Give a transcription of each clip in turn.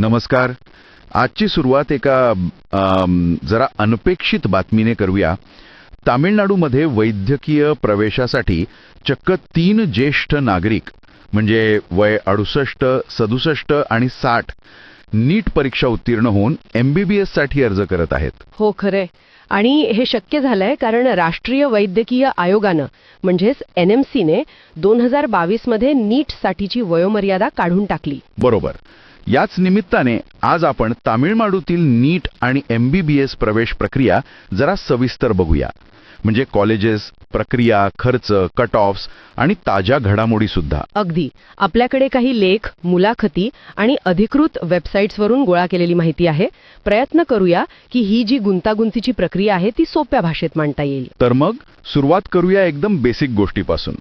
नमस्कार. आजची सुरुवात एका जरा अनपेक्षित बातमीने करूया. तामिळनाडूमध्ये वैद्यकीय प्रवेशासाठी चक्क 3 ज्येष्ठ नागरिक म्हणजे वय 68, 67 आणि 60 नीट परीक्षा उत्तीर्ण होऊन MBBS साठी अर्ज करत आहेत. हो खरंय. आणि हे शक्य झालंय कारण राष्ट्रीय वैद्यकीय आयोगानं म्हणजेच NMCने 2022 मध्ये नीट साठीची वयोमर्यादा काढून टाकली. बरोबर. याच निमित्ताने आज आपण तामिळनाडूतील नीट आणि MBBS प्रवेश प्रक्रिया जरा सविस्तर बघूया. म्हणजे कॉलेजेस, प्रक्रिया, खर्च, कट ऑफ्स आणि ताज्या घडामोडी सुद्धा. अगदी. आपल्याकडे काही लेख, मुलाखती आणि अधिकृत वेबसाईट्सवरून गोळा केलेली माहिती आहे. प्रयत्न करूया की ही जी गुंतागुंतीची प्रक्रिया आहे ती सोप्या भाषेत मांडता येईल. तर मग सुरुवात करूया एकदम बेसिक गोष्टीपासून.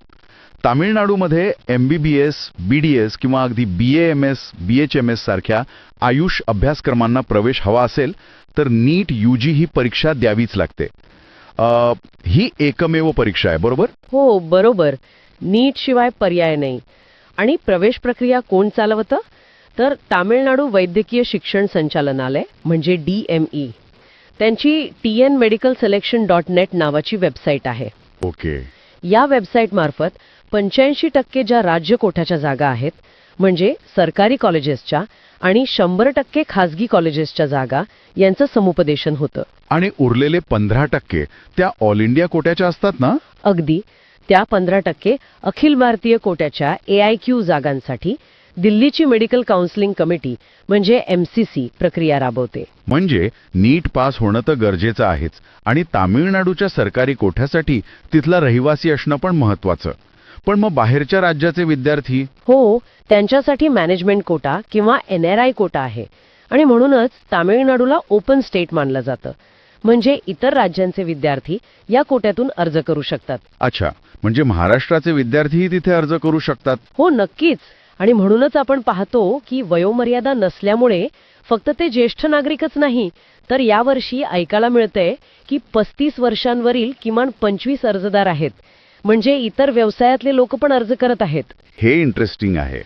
तामिळनाडूमध्ये MBBS, BDS किंवा अगदी BAMS, BHMS सारख्या आयुष अभ्यासक्रमांना प्रवेश हवा असेल तर नीट UG ही परीक्षा द्यावीच लागते. ही एकमेव परीक्षा आहे, बरोबर? हो बरोबर. नीट शिवाय पर्याय नाही. आणि प्रवेश प्रक्रिया कोण चालवतं? तर तामिळनाडू वैद्यकीय शिक्षण संचालनालय म्हणजे DME. त्यांची tnmedicalselection.net नावाची वेबसाईट आहे. ओके. या वेबसाईट मार्फत 85% ज्या राज्य कोट्याच्या जागा आहेत म्हणजे सरकारी कॉलेजेसच्या आणि 100% खासगी कॉलेजेसच्या जागा यांचं समुपदेशन होतं. आणि उरलेले 15% त्या ऑल इंडिया कोट्याच्या असतात ना? अगदी. त्या 15% अखिल भारतीय कोट्याच्या AIQ जागांसाठी दिल्लीची मेडिकल काउन्सिलिंग कमिटी म्हणजे MCC प्रक्रिया राबवते. म्हणजे नीट पास होणं तर गरजेचं आहेच आणि तामिळनाडूच्या सरकारी कोठ्यासाठी तिथला रहिवासी असणं पण महत्वाचं. पण मग बाहेरच्या राज्याचे विद्यार्थी? हो, त्यांच्यासाठी मॅनेजमेंट कोटा किंवा NRI कोटा आहे. आणि म्हणूनच तामिळनाडूला ओपन स्टेट मानलं जातं. म्हणजे इतर राज्यांचे विद्यार्थी या कोट्यातून अर्ज करू शकतात. अच्छा, म्हणजे महाराष्ट्राचे विद्यार्थीही तिथे अर्ज करू शकतात? हो नक्कीच. आणि म्हणूनच आपण पाहतो की वयोमर्यादा नसल्यामुळे फक्त ते ज्येष्ठ नागरिकच नाही तर यावर्षी ऐकायला मिळतंय की 35 वर्षांवरील किमान 25 अर्जदार आहेत. म्हणजे इतर व्यवसायातले लोक पण अर्ज करत आहेत. हे इंटरेस्टिंग आहे.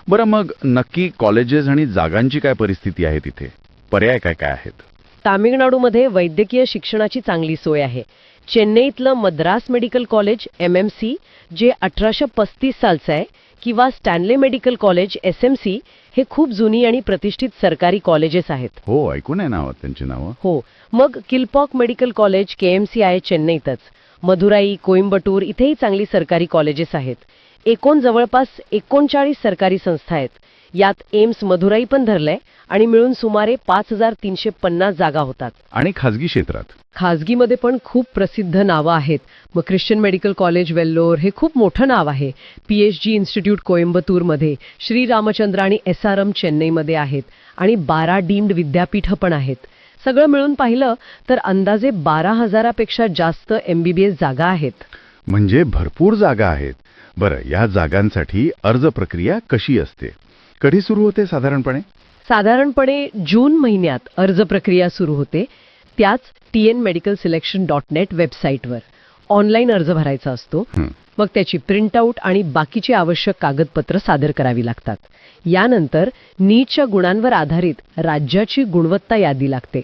बरं, मग नक्की कॉलेजेस आणि जागांची काय परिस्थिती आहे तिथे? पर्याय काय काय आहेत? तामिळनाडूमध्ये वैद्यकीय शिक्षणाची चांगली सोय आहे. चेन्नईतलं मद्रास मेडिकल कॉलेज MMC जे 1835 सालचं आहे किंवा स्टॅनले मेडिकल कॉलेज SMC हे खूप जुनी आणि प्रतिष्ठित सरकारी कॉलेजेस आहेत. हो, ऐकून आहे नाव त्यांची नावं. हो. मग किल्पॉक मेडिकल कॉलेज KMC आहे चेन्नईतच. मदुराई, कोइंबटूर इथेही चांगली सरकारी कॉलेजेस आहेत. एकूण जवळपास 39 सरकारी संस्था आहेत. यात एम्स मदुराई पण धरलंय आणि मिळून सुमारे 5350 जागा होतात. आणि खासगी क्षेत्रात? खासगीमध्ये पण खूप प्रसिद्ध नावं आहेत. मग ख्रिश्चन मेडिकल कॉलेज वेल्लोर हे खूप मोठं नाव आहे. PSG इन्स्टिट्यूट कोइंबतूरमध्ये, श्री रामचंद्र आणि SRM चेन्नईमध्ये आहेत आणि 12 डीम्ड विद्यापीठं पण आहेत. सगळं मिळून पाहिलं तर अंदाजे 12,000पेक्षा जास्त MBBS जागा आहेत. म्हणजे भरपूर जागा आहेत. बरं, या जागांसाठी अर्ज प्रक्रिया कशी असते? कधी सुरू होते साधारणपणे? साधारणपणे जून महिन्यात अर्ज प्रक्रिया सुरू होते. त्याच tnmedicalselection.net वेबसाईटवर ऑनलाईन अर्ज भरायचा असतो. मग त्याची प्रिंटआउट आणि बाकीची आवश्यक कागदपत्र सादर करावी लागतात. यानंतर नीटच्या गुणांवर आधारित राज्याची गुणवत्ता यादी लागते.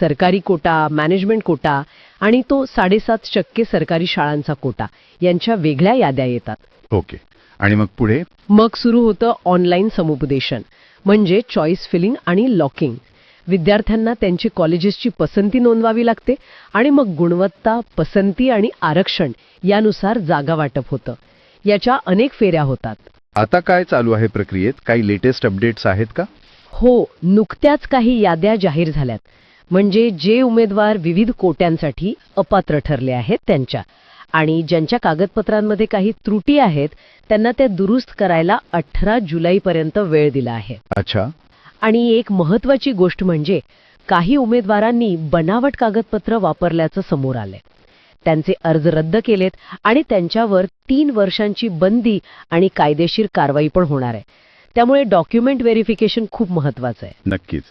सरकारी कोटा, मॅनेजमेंट कोटा आणि तो 7.5% सरकारी शाळांचा कोटा यांच्या वेगळ्या याद्या येतात. ओके. आणि मग पुढे? मग सुरू होतं ऑनलाईन समुपदेशन म्हणजे चॉईस फिलिंग आणि लॉकिंग. विद्यार्थ्यांना त्यांची कॉलेजेसची पसंती नोंदवावी लागते आणि मग गुणवत्ता, पसंती आणि आरक्षण यानुसार जागा वाटप होतं. याच्या अनेक फेऱ्या होतात. आता काय चालू आहे प्रक्रियेत? काही लेटेस्ट अपडेट्स आहेत का? हो, नुकत्याच काही याद्या जाहीर झाल्यात. म्हणजे जे उमेदवार विविध कोट्यांसाठी अपात्र ठरले आहेत त्यांच्या आणि ज्यांच्या कागदपत्रांमध्ये काही त्रुटी आहेत त्यांना त्या दुरुस्त करायला 18 जुलैपर्यंत वेळ दिला आहे. अच्छा. आणि एक महत्वाची गोष्ट म्हणजे काही उमेदवारांनी बनावट कागदपत्र वापरल्याचं समोर आलंय. त्यांचे अर्ज रद्द केलेत आणि त्यांच्यावर 3 वर्षांची बंदी आणि कायदेशीर कारवाई पण होणार आहे. त्यामुळे डॉक्युमेंट व्हेरिफिकेशन खूप महत्वाचं आहे. नक्कीच.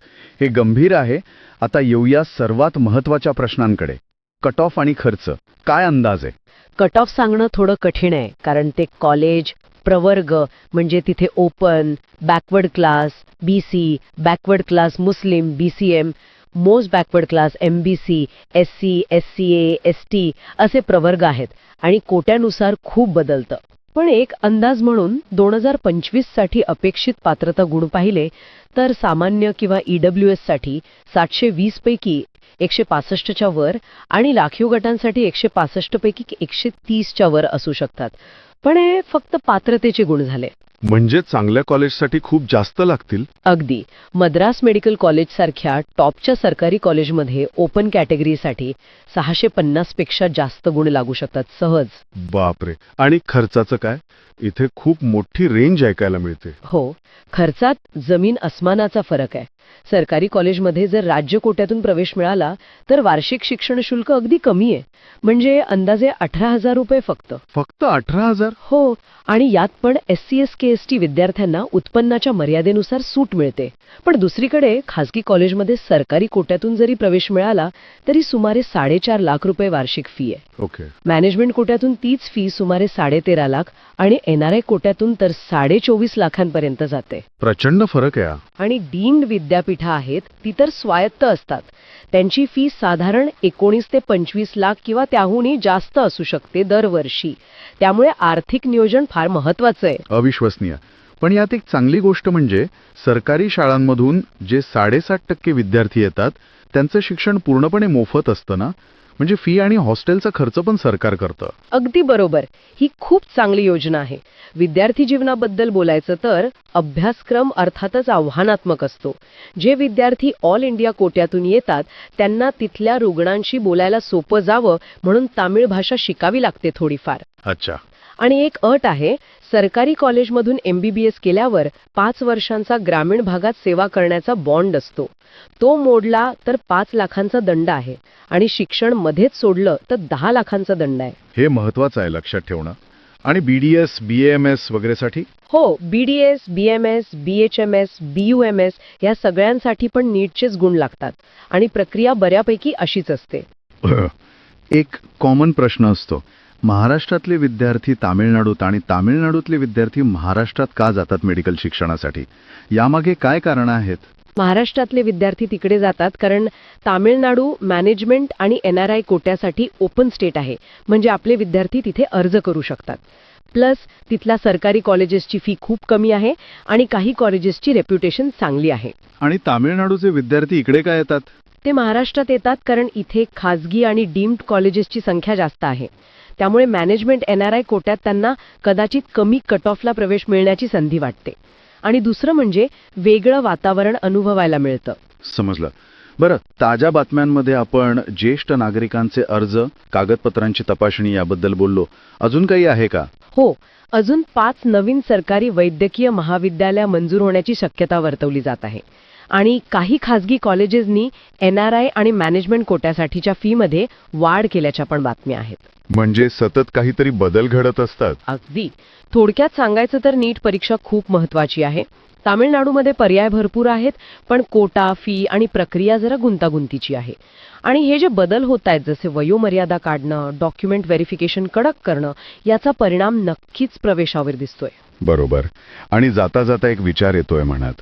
हे गंभीर आहे. आता येऊया सर्वात महत्वाच्या प्रश्नांकडे. कट ऑफ आणि खर्च काय अंदाज आहे? कट ऑफ सांगणं थोडं कठीण आहे कारण ते कॉलेज, प्रवर्ग म्हणजे तिथे open, backward class, BC, backward class Muslim, BCM, most backward class MBC, SC, SCA, ST असे प्रवर्ग आहेत आणि कोट्यानुसार खूप बदलतं. पण एक अंदाज म्हणून 2025 साठी अपेक्षित पात्रता गुण पाहिले तर सामान्य किंवा EWS साठी 720 पैकी 165 च्या वर आणि राखीव गटांसाठी 165 पैकी 130 च्या वर असू शकतात. पण हे फक्त पात्रतेचे गुण झाले. म्हणजे चांगल्या कॉलेजसाठी खूप जास्त लागतील. अगदी. मद्रास मेडिकल कॉलेजसारख्या टॉपच्या सरकारी कॉलेजमध्ये ओपन कॅटेगरीसाठी 650 पेक्षा जास्त गुण लागू शकतात सहज. बापरे. आणि खर्चाचं काय? इथे खूप मोठी रेंज ऐकायला मिळते. हो, खर्चात जमीन अस्मानाचा फरक आहे. सरकारी कॉलेजमध्ये जर राज्य कोट्यातून प्रवेश मिळाला तर वार्षिक शिक्षण शुल्क अगदी कमी आहे. म्हणजे अंदाजे 18,000 रुपये फक्त. फक्त 18,000? हो, आणि यात पण SC, SK, ST विद्यार्थ्यांना उत्पन्नाच्या मर्यादेनुसार सूट मिळते. पण दुसरीकडे खासगी कॉलेजमध्ये सरकारी कोट्यातून जरी प्रवेश मिळाला तरी सुमारे 4.5 लाख रुपये वार्षिक फी आहे. ओके. मॅनेजमेंट कोट्यातून तीच फी सुमारे 13.5 लाख आणि NRI कोट्यातून तर 24.5 लाखांपर्यंत जाते. प्रचंड फरक आहे हा. आणि डीम्ड विद्यापीठं आहेत ती तर स्वायत्त असतात. त्यांची फी साधारण 19 ते 25 लाख किंवा त्याहूनही जास्त असू शकते दरवर्षी. त्यामुळे आर्थिक नियोजन फार महत्वाचं आहे. अविश्वसनीय. पण यात एक चांगली गोष्ट म्हणजे सरकारी शाळांमधून जे 7.5% विद्यार्थी येतात त्यांचं शिक्षण पूर्णपणे मोफत असतं ना. म्हणजे फी आणि हॉस्टेलचा खर्च पण सरकार करतं. अगदी बरोबर. ही खूप चांगली योजना आहे. विद्यार्थी जीवनाबद्दल बोलायचं तर अभ्यासक्रम अर्थातच आव्हानात्मक असतो. जे विद्यार्थी ऑल इंडिया कोट्यातून येतात त्यांना तिथल्या रुग्णांशी बोलायला सोपं जावं म्हणून तामिळ भाषा शिकावी लागते थोडीफार. अच्छा. आणि एक अट आहे, सरकारी कॉलेजमधून MBBS केल्यावर 5 वर्षांचा ग्रामीण भागात सेवा करण्याचा बॉन्ड असतो. तो मोडला तर 5 लाखांचा दंड आहे आणि शिक्षण मध्येच सोडलं तर 10 लाखांचा दंड आहे. हे महत्वाचं आहे लक्षात ठेवणं. आणि BDS, BAMS वगैरेसाठी? हो, BDS, BMS, BHMS, BUMS या सगळ्यांसाठी पण नीटचेच गुण लागतात आणि प्रक्रिया बऱ्यापैकी अशीच असते. एक कॉमन प्रश्न असतो, महाराष्ट्रातले विद्यार्थी तामिळनाडूत आणि तामिळनाडूतले विद्यार्थी महाराष्ट्रात का जातात मेडिकल शिक्षणासाठी? यामागे काय कारणं आहेत? महाराष्ट्रातले विद्यार्थी तिकडे जातात कारण तामिळनाडू मॅनेजमेंट आणि NRI कोट्यासाठी ओपन स्टेट आहे. म्हणजे आपले विद्यार्थी तिथे अर्ज करू शकतात. प्लस तिथल्या सरकारी कॉलेजेसची फी खूप कमी आहे आणि काही कॉलेजेसची रेप्युटेशन चांगली आहे. आणि तामिळनाडूचे विद्यार्थी इकडे काय येतात? ते महाराष्ट्रात येतात कारण इथे खाजगी आणि डीम्ड कॉलेजेसची संख्या जास्त आहे. त्यामुळे मॅनेजमेंट NRI कोट्यात त्यांना कदाचित कमी कट ऑफला प्रवेश मिळण्याची संधी वाटते. आणि दुसरं म्हणजे वेगळं वातावरण अनुभवायला मिळतं. समजलं. बरं, ताज्या बातम्यांमध्ये आपण ज्येष्ठ नागरिकांचे अर्ज, कागदपत्रांची तपासणी याबद्दल बोललो. अजून काही आहे का? हो, अजून 5 नवीन सरकारी वैद्यकीय महाविद्यालय मंजूर होण्याची शक्यता वर्तवली जात आहे. आणि काही खासगी कॉलेजेसनी NRI आणि मॅनेजमेंट कोट्यासाठीच्या फीमध्ये वाढ केल्याच्या पण बातम्या आहेत. म्हणजे सतत काहीतरी बदल घडत असतात. अगदी. थोडक्यात सांगायचं तर नीट परीक्षा खूप महत्वाची आहे. तामिळनाडूमध्ये पर्याय भरपूर आहेत, पण कोटा, फी आणि प्रक्रिया जरा गुंतागुंतीची आहे. आणि हे जे बदल होत आहेत जसे वयोमर्यादा काढणं, डॉक्युमेंट व्हेरिफिकेशन कडक करणं, याचा परिणाम नक्कीच प्रवेशावर दिसतोय. बरोबर. आणि जाता जाता एक विचार येतोय मनात.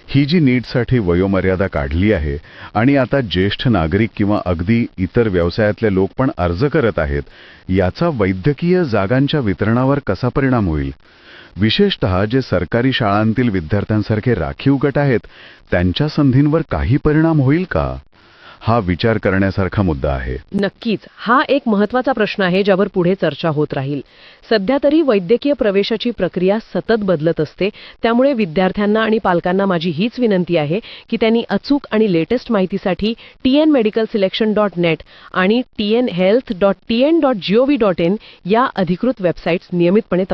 ही जी नीटसाठी वयोमर्यादा काढली आहे आणि आता ज्येष्ठ नागरिक किंवा अगदी इतर व्यवसायातले लोक पण अर्ज करत आहेत, याचा वैद्यकीय जागांच्या वितरणावर कसा परिणाम होईल? विशेषतः जे सरकारी शाळांतील विद्यार्थ्यांसारखे राखीव गट आहेत त्यांच्या संधींवर काही परिणाम होईल का? हा विचार करण्यासारखा मुद्दा आहे. नक्कीच. हा एक महत्वाचा प्रश्न आहे ज्यावर पुढे चर्चा होत राहील. सध्या तरी वैद्यकीय प्रवेशाची प्रक्रिया सतत बदलत असते. त्यामुळे विद्यार्थ्यांना आणि पालकांना माझी हीच विनंती आहे की त्यांनी अचूक आणि लेटेस्ट माहितीसाठी tnmedicalselection.net आणि tnhealth.tn.gov.in या अधिकृत वेबसाईट्स नियमितपणे